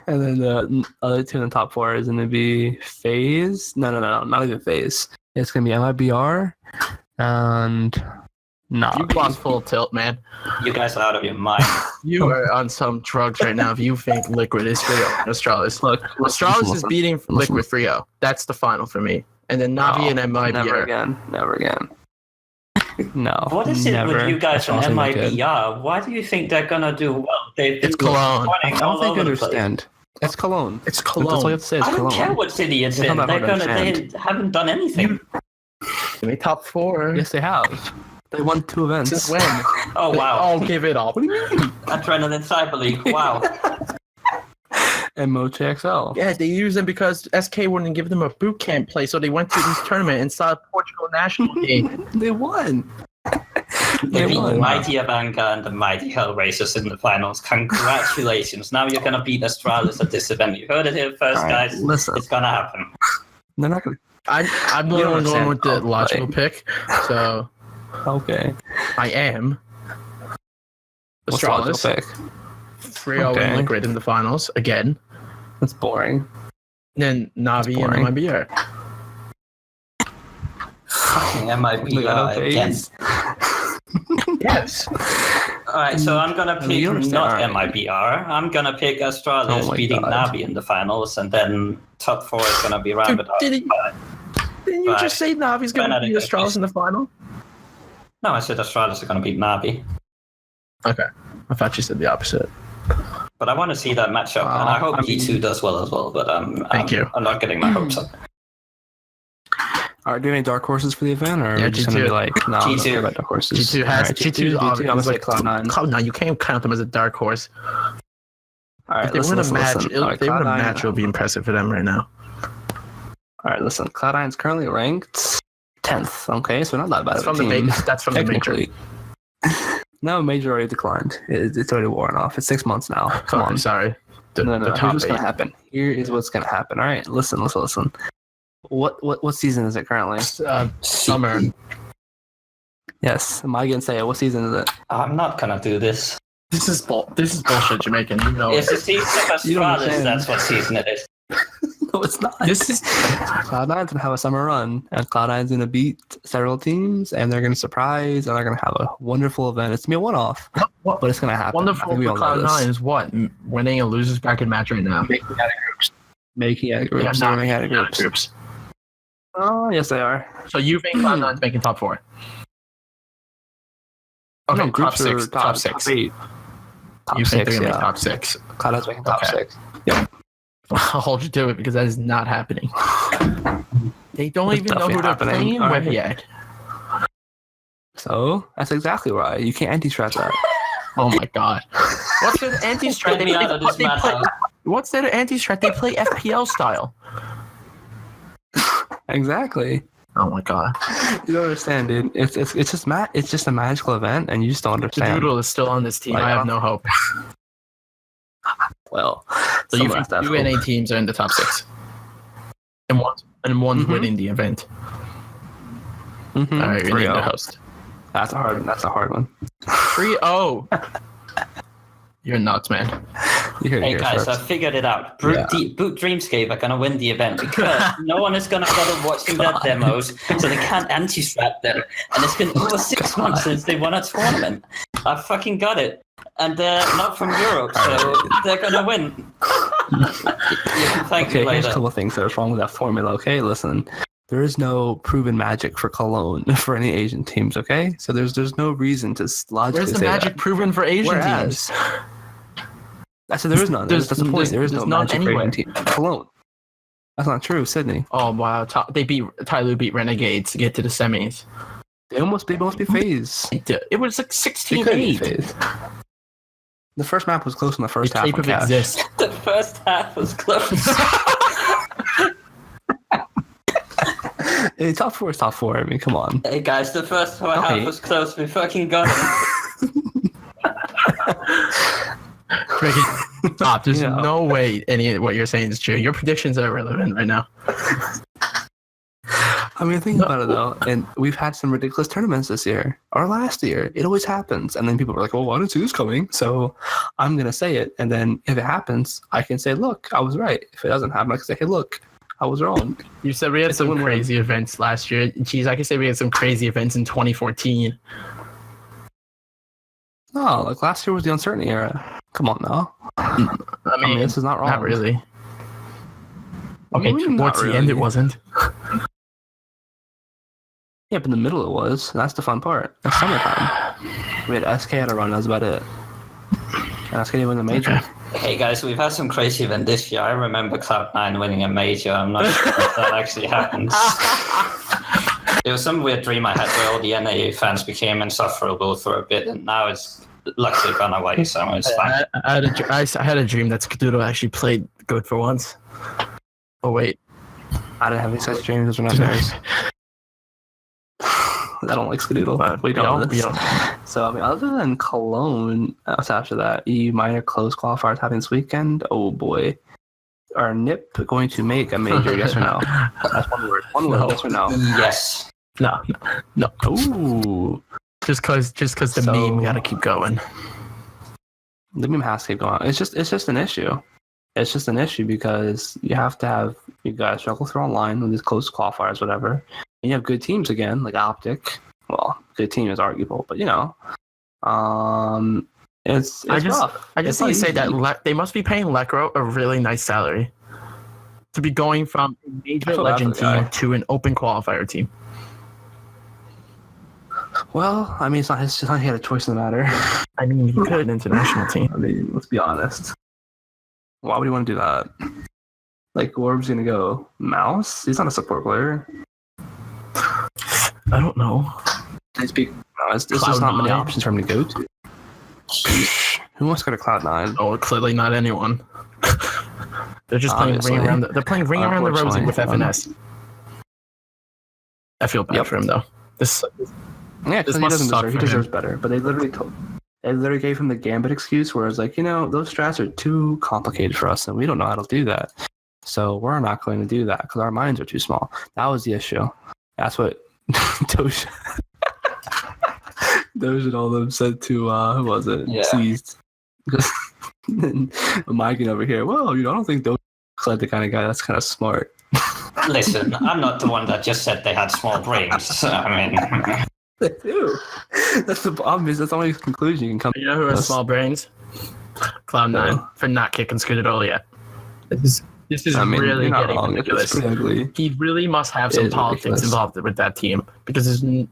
and then the other 2 in the top 4 is gonna be FaZe. No, not even FaZe. It's gonna be MIBR and You lost full tilt, man. You guys are out of your mind. You are on some drugs right now if you think Liquid is 3-0 Astralis. Look, Astralis is beating Liquid 3-0. That's the final for me. And then Navi and MIBR. Never again. No. What is it never. with you guys on Astralis ain't that good. MIBR? Why do you think they're gonna do well? It's Cologne. I don't think you understand. It's Cologne. It's That's all you Cologne. have to say. It's I don't Cologne. care what city it's You're in. talking about They haven't done anything. Give me top 4. Yes, they have. They won 2 events. Since when? Oh wow! I'll give it up. What do you mean? Adrenaline Cyber League. Wow. And MoCheXL. Yeah, they used them because SK wouldn't give them a boot camp play, so they went to this tournament and saw a Portugal national game. They won. They beat won. Mighty Avanca and the Mighty Hellraisers in the finals. Congratulations! Now you're gonna beat Astralis at this event. You heard it here first, All right, guys. listen. It's gonna happen. They're not gonna. I'm the You don't one going understand. with the Oh, logical pick, so Okay. I am What's the logical Astralis. pick? 3-0 Okay. in Liquid in the finals again. That's boring. Then Navi and boring. MIBR. Fucking MIB Okay. again. Yes. Alright, so I'm gonna pick You understand, not alright. MIBR. I'm gonna pick Astralis Oh my beating God. Navi in the finals, and then top 4 is gonna be rounded off. Didn't you Right. just say Navi's going to Fnatic beat Astralis in the final? No, I said Astralis are gonna beat Navi. Okay. I thought you said the opposite. But I want to see that matchup, and I hope G2 does well as well. But Thank you. I'm not getting my hopes up. All right, do you have any dark horses for the event, or Yeah, are we just gonna G2. be like, no, I don't G2. care about dark horses? G2 has All right, G2's I'm gonna say like Cloud9. Cloud9. You can't count them as a dark horse. All right, If they listen, win a listen, match, listen. All right, they win a Cloud9. match, it'll be impressive for them right now. All right, listen. Cloud9 is currently ranked 10th. Okay, so not that bad. That's of a from the team, that's from the major. technically. No, major already declined. It's already worn off. It's 6 months now. Come on. Sorry. The No. Here's top what's 8. gonna happen. Here is what's gonna happen. All right, listen. What season is it currently? Summer. Yes, am I gonna say it? What season is it? I'm not gonna do this. This is bullshit, Jamaican. You know It's it. the season of You don't Astralis. understand. That's what season it is. No, it's not. This is Cloud9's gonna have a summer run, and Cloud9's gonna beat several teams, and they're gonna surprise, and they're gonna have a wonderful event. It's gonna be a one-off, what but it's gonna happen. I wonderful think we for all know Cloud9 this. is what? Winning a losers bracket match right now. Making out of groups. Making out of Yeah, groups. not Making out of groups. Oh, yes, they are. So you think Cloud9's making top 4? Okay, No, top groups are 6. Top 6. Top 8. Top You think 6, they're gonna yeah. make top 6? Cloud9's making top Okay. 6. Yeah. I'll hold you to it because that is not happening. They don't It's even know who definitely they're playing happening. with yet. So that's exactly right. You can't anti-strat that. Oh my god. What's their anti-strat? What's their anti-strat? They play FPL style. Exactly. Oh my god. You don't understand, dude. It's just a magical event, and you just don't understand. Doodle is still on this team. Like, I have no hope. Well, So you think two NA teams are in the top 6, and one's winning the event. All right, you need to host. That's a hard one. 3-0. You're nuts, man. Hey guys, I figured it out. Boot Dreamscape are gonna win the event because no one is gonna bother watching their demos, so they can't anti-strap them. And it's been over 6 months since they won a tournament. I fucking got it. And they're not from Europe, so they're gonna win. You can thank me later. Here's a couple of things that are wrong with that formula, okay? Listen. There is no proven magic for Cologne for any Asian teams, okay? So there's no reason to logically Where's the magic proven for Asian teams? I said there is none. That's the point. There is no magic for Asian team. Cologne. That's not true, Sydney. Oh wow! Tyloo beat Renegades to get to the semis. They almost beat FaZe. It was like 16-8. The first map was close in the first half. The first half was close. Hey, top 4 is top 4. I mean, come on. Hey guys, the first half was close. We fucking got it. Stop. There's no way any of what you're saying is true. Your predictions are irrelevant right now. I mean, think about it though, and we've had some ridiculous tournaments this year or last year. It always happens, and then people are like, "Well, I didn't see this coming," so I'm gonna say it. And then if it happens, I can say, "Look, I was right." If it doesn't happen, I can say, "Hey, look, I was wrong." You said we had some crazy events last year. Jeez, I can say we had some crazy events in 2014. No, like last year was the uncertainty era. Come on now. I mean, this is not wrong. Not really. Okay, towards the end it wasn't. Yeah, but in the middle it was. That's the fun part. It's summertime. We had SK had a run, that's about it. And SK didn't win the major. Hey guys, we've had some crazy event this year. I remember Cloud9 winning a major. I'm not sure if that actually happens. There was some weird dream I had where all the NA fans became insufferable for a bit, and now it's luckily gone away, so it's fine. I had a dream that Skadoodle actually played good for once. Oh wait. I didn't have any such dreams as we're not bears. I don't like Skadoodle, but we don't. So, I mean, other than Cologne, after that, EU minor close qualifiers happening this weekend. Oh boy. Are NIP going to make a major, yes or no? That's one word. One word, yes or no? Yes. No. Ooh. Just cause the meme gotta keep going. The meme has to keep going. It's just an issue. It's just an issue because you have to have you guys struggle through online with these close qualifiers, whatever. And you have good teams again, like Optic. Well, good team is arguable, but it's rough. I just need to say that they must be paying Lekro a really nice salary to be going from a major legend team to an open qualifier team. Well, I mean, it's not he had a choice in the matter. I mean, he could an international team. I mean, let's be honest. Why would you want to do that? Like, where's he gonna go? Mouse? He's not a support player. I don't know. There's just not many options for him to go to. Who wants to go to Cloud9? Oh, clearly not anyone. They're just playing ring around. They're playing ring around the rosy with FNS. I feel bad for him though. This he deserves better. But they literally gave him the Gambit excuse, where it's like, those strats are too complicated for us, and we don't know how to do that. So we're not going to do that because our minds are too small. That was the issue. That's what Doge and all of them said to who was it? Yeah. Seized. Because Mike over here. Well, I don't think Doge is like the kind of guy that's kind of smart. Listen, I'm not the one that just said they had small brains. I mean, they do. That's the obvious. That's the only conclusion you can come. You know who has small brains? Cloud9 for not kicking Scooter yet. This is really getting ridiculous. He really must have some politics involved with that team because he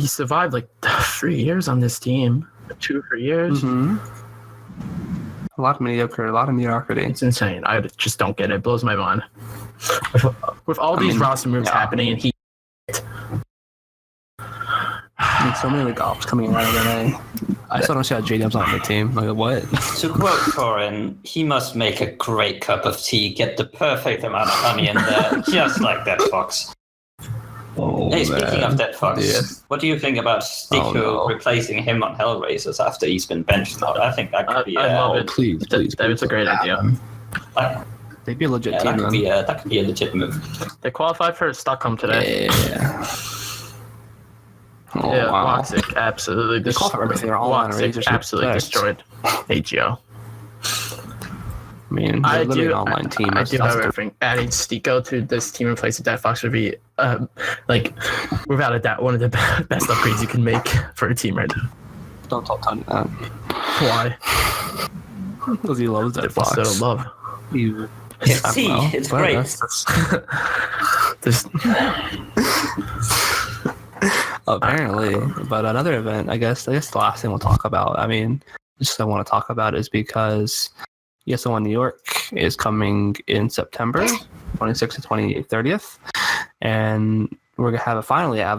survived like 3 years on this team, 2 or 3 years. Mm-hmm. A lot of mediocrity. It's insane. I just don't get it. It blows my mind. With all these roster moves happening, and so many like ops coming out of NA. I still don't see how JDM's on the team. Like what? To quote Corin, he must make a great cup of tea, get the perfect amount of honey in there, just like Dead Fox. Oh, hey, speaking of Dead Fox, what do you think about Stiku replacing him on Hellraisers after he's been benched out? I think that could be. I love it. Please. That's a great idea. They'd be a legit team. That could be a legit move. They qualified for Stockholm today. Yeah. Oh, wow. Woxic absolutely destroyed. Absolutely destroyed AGO. I mean, they're literally an online team. I do, however, think adding Stico to this team in place of Dead Fox would be, without a doubt, one of the best upgrades you can make for a team right now. Don't tell Tony that. Why? Because he loves Dead Fox. Still love. It's great. Apparently, but another event, I guess the last thing we'll talk about. I mean, just I want to talk about is because ESO New York is coming in September 26th to 30th, and we're gonna have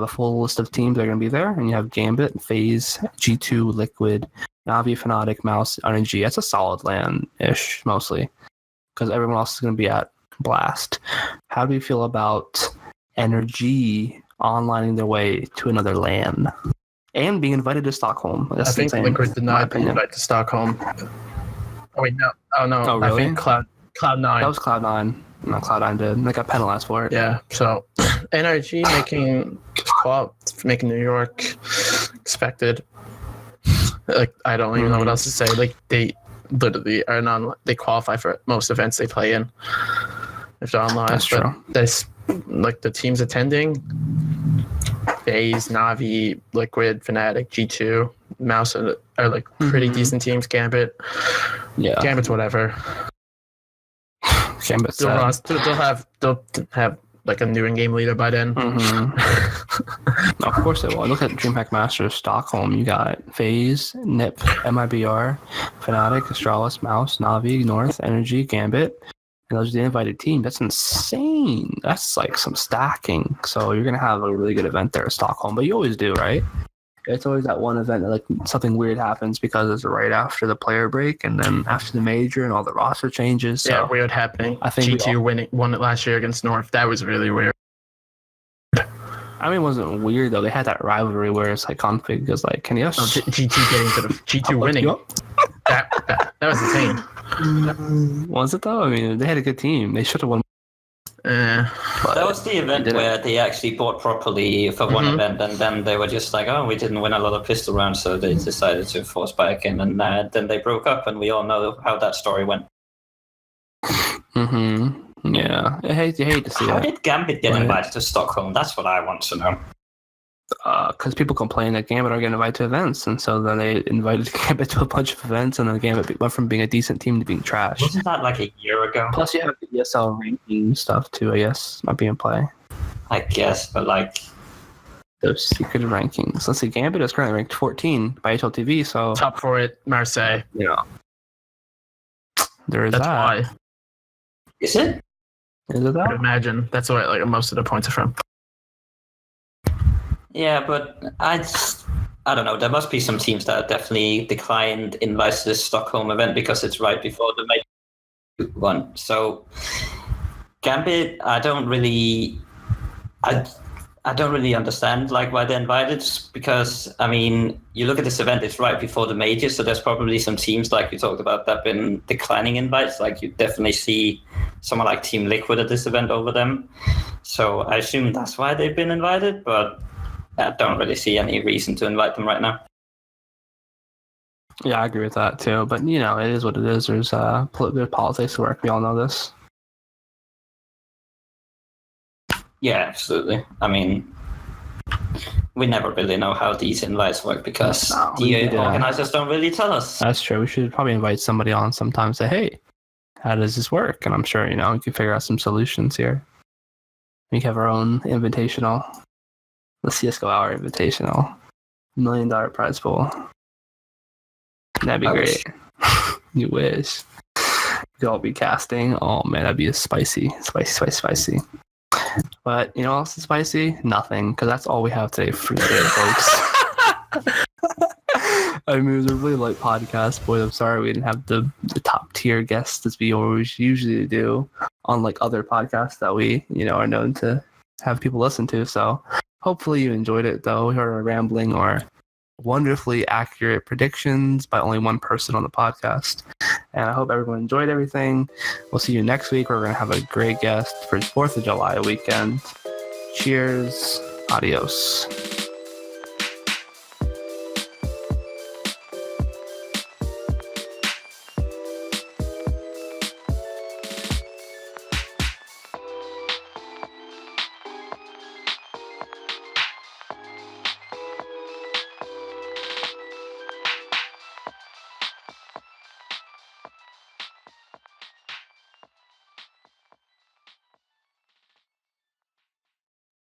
a full list of teams that are gonna be there, and you have Gambit, FaZe, G2, Liquid, Navi, Fnatic, Mouse, RNG. That's a solid land-ish mostly, because everyone else is gonna be at Blast. How do you feel about Energy onlining their way to another LAN and being invited to Stockholm? I think Liquid denied being invited to Stockholm. Oh wait, no. Oh no. Oh really? I think Cloud9. That was Cloud9. Not Cloud9 did. They got penalized for it. Yeah. So NRG making New York expected. Like I don't even know what else to say. Like they literally are they qualify for most events they play in if they're online. That's true. There's like the teams attending: FaZe, Navi, Liquid, Fnatic, G2, Mouse are like pretty decent teams. Gambit, Gambit's whatever. Gambit's they'll have like a new in-game leader by then. Of course they will. Look at DreamHack Masters Stockholm. You got FaZe, NIP, MIBR, Fnatic, Astralis, Mouse, Navi, North, Energy, Gambit. And those are the invited team. That's insane. That's like some stacking. So you're gonna have a really good event there at Stockholm. But you always do, right? It's always that one event that like something weird happens because it's right after the player break and then after the major and all the roster changes. So yeah, weird happening. I think G2 won it last year against North. That was really weird. I mean, it wasn't weird though. They had that rivalry where it's like config is like, can you? G2 getting to the G2 winning. That was insane. Was it though? I mean, they had a good team. They should have won. That was the event where they actually bought properly for one event, and then they were just like, "Oh, we didn't win a lot of pistol rounds," so they decided to force back in, and then they broke up, and we all know how that story went. Yeah, I hate to see How that. did Gambit get invited to Stockholm? That's what I want to know. Because people complain that Gambit are getting invited to events, and so then they invited Gambit to a bunch of events, and then Gambit went from being a decent team to being trash. Wasn't that like a year ago? Plus, you have the ESL ranking stuff too. I guess might be in play. I guess, but like those secret rankings. Let's see, Gambit is currently ranked 14 by HLTV. So top for it, Marseille. You know, there is That's that. why. Is it? Is it that? I would imagine that's where like most of the points are from. Yeah, but I don't know. There must be some teams that definitely declined invites to this Stockholm event because it's right before the major one. So Gambit, I don't really understand like why they're invited, because I mean, you look at this event, it's right before the major, so there's probably some teams like you talked about that have been declining invites. Like you definitely see someone like Team Liquid at this event over them. So I assume that's why they've been invited, but I don't really see any reason to invite them right now. Yeah, I agree with that too. But you know, it is what it is. There's politics to work. We all know this. Yeah, absolutely. I mean, we never really know how these invites work because the organizers don't really tell us. That's true. We should probably invite somebody on sometime and say, hey, how does this work? And I'm sure, you know, we can figure out some solutions here. We have our own invitational, the CSGOHOUR invitational, $1 million prize pool. That'd be great. You wish. You'd all be casting. Oh man, that'd be a spicy. But you know what else is spicy? Nothing, because that's all we have today for today, folks. I mean, it was a really light podcast, boys. I'm sorry we didn't have the top tier guests as we always usually do on like other podcasts that we, are known to have people listen to. So hopefully you enjoyed it, though. We heard our rambling or wonderfully accurate predictions by only one person on the podcast. And I hope everyone enjoyed everything. We'll see you next week. We're going to have a great guest for 4th of July weekend. Cheers. Adios.